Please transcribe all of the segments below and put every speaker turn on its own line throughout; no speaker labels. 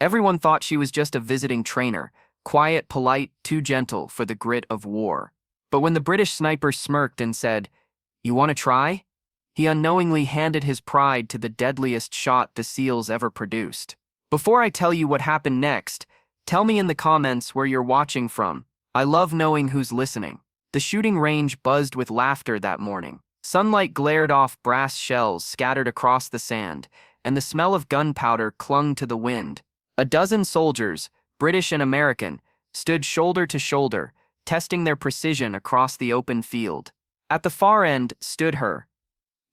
Everyone thought she was just a visiting trainer, quiet, polite, too gentle for the grit of war. But when the British sniper smirked and said, "You want to try?" he unknowingly handed his pride to the deadliest shot the SEALs ever produced. Before I tell you what happened next, tell me in the comments where you're watching from. I love knowing who's listening. The shooting range buzzed with laughter that morning. Sunlight glared off brass shells scattered across the sand, and the smell of gunpowder clung to the wind. A dozen soldiers, British and American, stood shoulder to shoulder, testing their precision across the open field. At the far end stood her,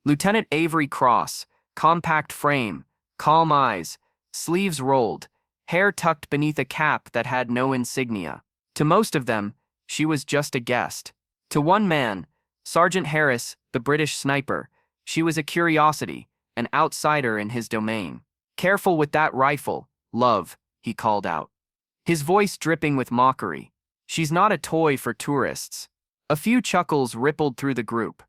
Lieutenant Avery Cross, compact frame, calm eyes, sleeves rolled, hair tucked beneath a cap that had no insignia. To most of them, she was just a guest. To one man, Sergeant Harris, the British sniper, she was a curiosity, an outsider in his domain. "Careful with that rifle, love," he called out, his voice dripping with mockery. "She's not a toy for tourists." A few chuckles rippled through the group.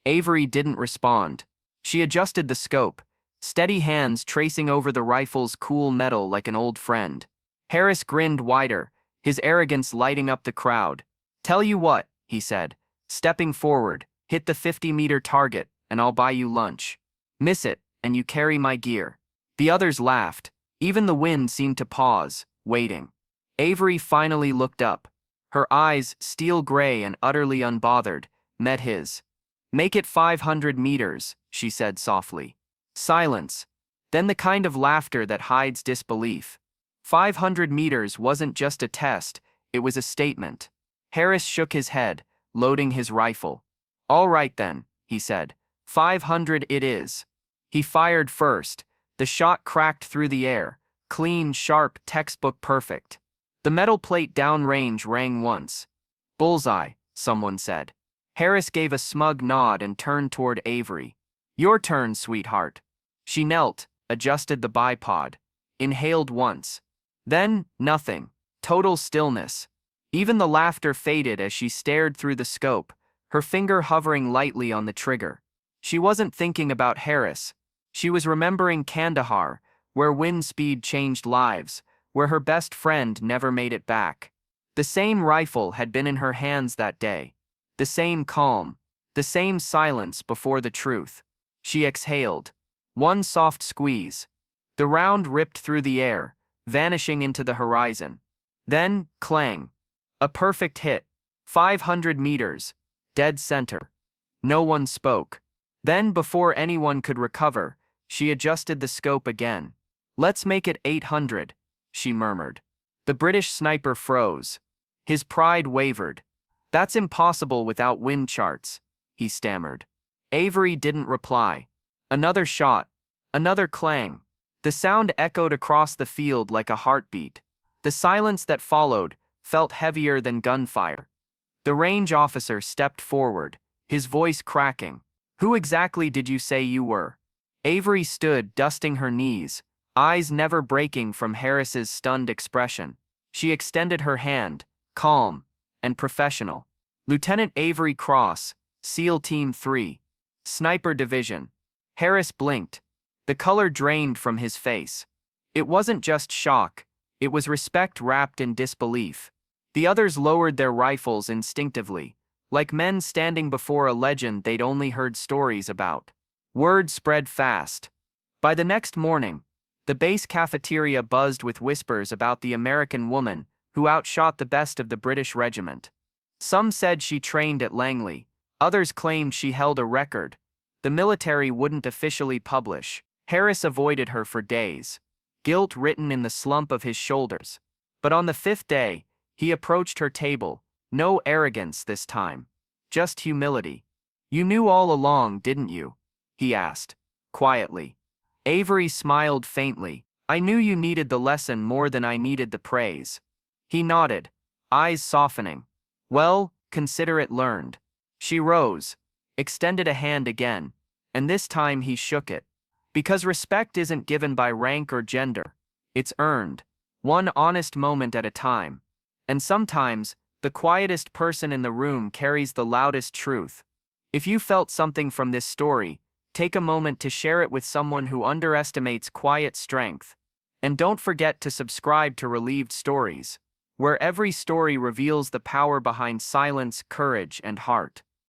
Avery didn't respond. She adjusted the scope, steady hands tracing over the rifle's cool metal like an old friend. Harris grinned wider, his arrogance lighting up the crowd. "Tell you what," he said, stepping forward, "hit the 50-meter target, and I'll buy you lunch. Miss it, and you carry my gear." The others laughed. Even the wind seemed to pause, waiting. Avery finally looked up. Her eyes, steel gray and utterly unbothered, met his. "Make it 500 meters, she said softly. Silence. Then the kind of laughter that hides disbelief. 500 meters wasn't just a test, it was a statement. Harris shook his head, loading his rifle. "All right then," he said. 500 it is." He fired first. The shot cracked through the air, clean, sharp, textbook perfect. The metal plate downrange rang once. "Bullseye," someone said. Harris gave a smug nod and turned toward Avery. "Your turn, sweetheart." She knelt, adjusted the bipod, inhaled once. Then, nothing. Total stillness. Even the laughter faded as she stared through the scope, her finger hovering lightly on the trigger. She wasn't thinking about Harris. She was remembering Kandahar, where wind speed changed lives, where her best friend never made it back. The same rifle had been in her hands that day. The same calm, the same silence before the truth. She exhaled. One soft squeeze. The round ripped through the air, vanishing into the horizon. Then, clang. A perfect hit. 500 meters. Dead center. No one spoke. Then, before anyone could recover, she adjusted the scope again. "Let's make it 800, she murmured. The British sniper froze. His pride wavered. "That's impossible without wind charts," he stammered. Avery didn't reply. Another shot. Another clang. The sound echoed across the field like a heartbeat. The silence that followed felt heavier than gunfire. The range officer stepped forward, his voice cracking. "Who exactly did you say you were?" Avery stood, dusting her knees, eyes never breaking from Harris's stunned expression. She extended her hand, calm and professional. "Lieutenant Avery Cross, SEAL Team 3, Sniper Division." Harris blinked. The color drained from his face. It wasn't just shock, it was respect wrapped in disbelief. The others lowered their rifles instinctively, like men standing before a legend they'd only heard stories about. Word spread fast. By the next morning, the base cafeteria buzzed with whispers about the American woman who outshot the best of the British regiment. Some said she trained at Langley, others claimed she held a record. The military wouldn't officially publish. Harris avoided her for days, guilt written in the slump of his shoulders. But on the 5th day, he approached her table, no arrogance this time, just humility. "You knew all along, didn't you?" he asked, quietly. Avery smiled faintly. "I knew you needed the lesson more than I needed the praise." He nodded, eyes softening. "Well, consider it learned." She rose, extended a hand again, and this time he shook it. Because respect isn't given by rank or gender. It's earned, one honest moment at a time. And sometimes, the quietest person in the room carries the loudest truth. If you felt something from this story, take a moment to share it with someone who underestimates quiet strength. And don't forget to subscribe to Relieved Stories, where every story reveals the power behind silence, courage, and heart.